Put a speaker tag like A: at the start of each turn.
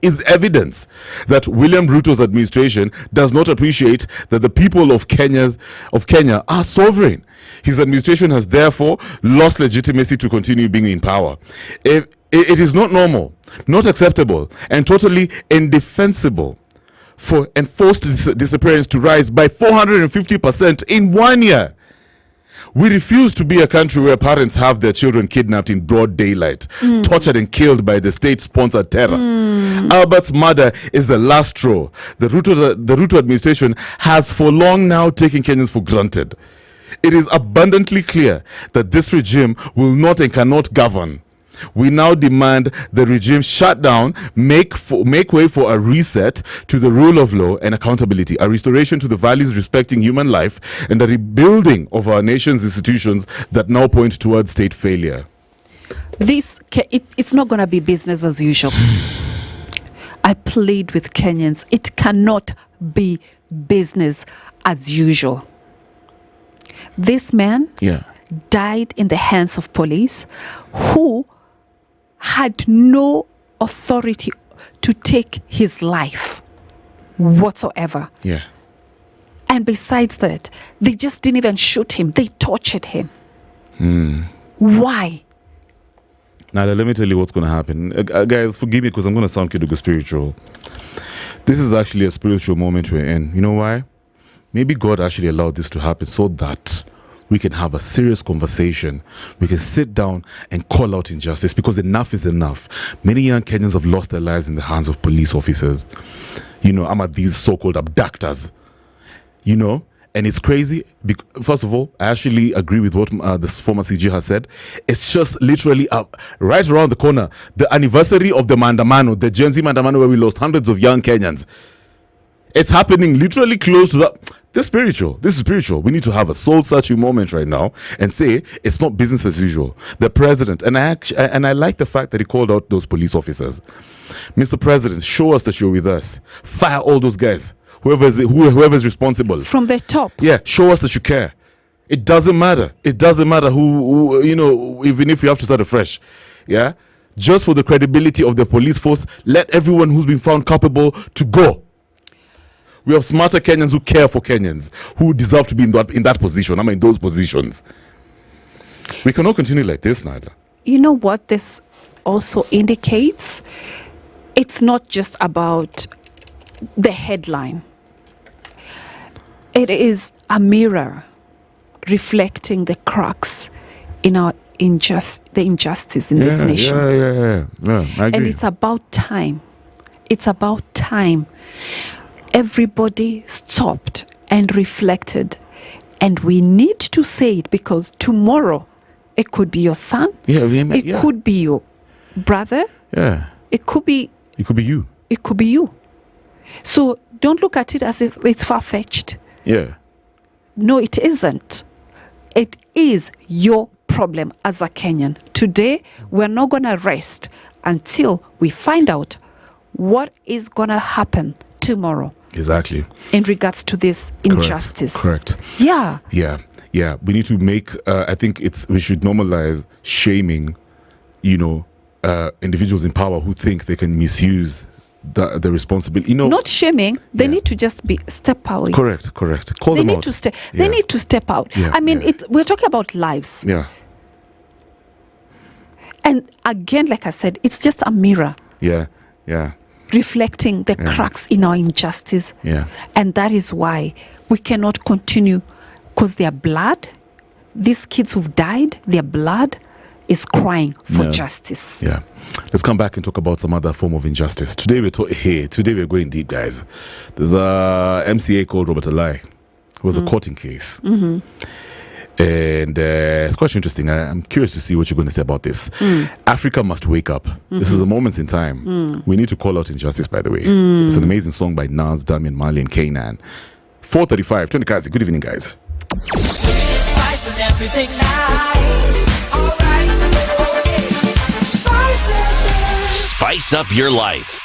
A: is evidence that William Ruto's administration does not appreciate that the people of Kenya are sovereign. His administration has therefore lost legitimacy to continue being in power. It is not normal, not acceptable, and totally indefensible for enforced disappearance to rise by 450% in 1 year. We refuse to be a country where parents have their children kidnapped in broad daylight, tortured and killed by the state-sponsored terror. Albert's murder is the last straw. The Ruto administration has for long now taken Kenyans for granted. It is abundantly clear that this regime will not and cannot govern. We now demand the regime shut down, make way for a reset to the rule of law and accountability, a restoration to the values respecting human life, and a rebuilding of our nation's institutions that now point towards state failure.
B: It's not going to be business as usual. I plead with Kenyans. It cannot be business as usual. This man died in the hands of police who had no authority to take his life whatsoever.
A: Yeah.
B: And besides that, they just didn't even shoot him. They tortured him. Why?
A: Now, let me tell you what's going to happen. Guys, forgive me because I'm going to sound kidogo spiritual. This is actually a spiritual moment we're in. You know why? Maybe God actually allowed this to happen so that we can have a serious conversation. We can sit down and call out injustice, because enough is enough. Many young Kenyans have lost their lives in the hands of police officers. You know, I'm at these so-called abductors. You know, and it's crazy. First of all, I actually agree with what the former CG has said. It's just literally right around the corner, the anniversary of the Mandamano, the Gen Z Mandamano, where we lost hundreds of young Kenyans. It's happening literally close to that. This is spiritual. We need to have a soul-searching moment right now and say it's not business as usual. The president, and I like the fact that he called out those police officers. Mr. President, show us that you're with us. Fire all those guys, whoever's responsible.
B: From the top.
A: Yeah, show us that you care. It doesn't matter. It doesn't matter who you know, even if you have to start afresh. Yeah? Just for the credibility of the police force, let everyone who's been found culpable to go. We have smarter Kenyans who care for Kenyans, who deserve to be in that position. I mean, those positions. We cannot continue like this, Naila.
B: You know what this also indicates? It's not just about the headline. It is a mirror reflecting the cracks in our the injustice in this nation.
A: Yeah, I agree.
B: And it's about time. It's about time. Everybody stopped and reflected, and we need to say it, because tomorrow it could be your son, it could be your brother, it could be you. So don't look at it as if it's far-fetched. No, it isn't. It is your problem as a Kenyan. Today we're not going to rest until we find out what is going to happen tomorrow.
A: Exactly.
B: In regards to this injustice.
A: Correct.
B: Yeah.
A: We need to make, I think we should normalize shaming, individuals in power who think they can misuse the responsibility. Not
B: shaming. They need to just step out.
A: Correct. Call them out.
B: They need to step out. I mean, we're talking about lives.
A: Yeah.
B: And again, like I said, it's just a mirror.
A: Yeah.
B: Reflecting the cracks in our injustice.
A: Yeah.
B: And that is why we cannot continue, because their blood, these kids who've died, their blood is crying for justice.
A: Yeah. Let's come back and talk about some other form of injustice. Today we're going deep, guys. There's a MCA called Albert Ojwang. It was a courting case. Mm-hmm. And it's quite interesting. I'm curious to see what you're going to say about this. Africa must wake up. Mm-hmm. This is a moment in time. We need to call out injustice, by the way. It's an amazing song by Nas, Damian Marley, and Kanan. 4:35. 20 guys. Good evening, guys.
C: Spice and everything nice. All right. Spice up your life.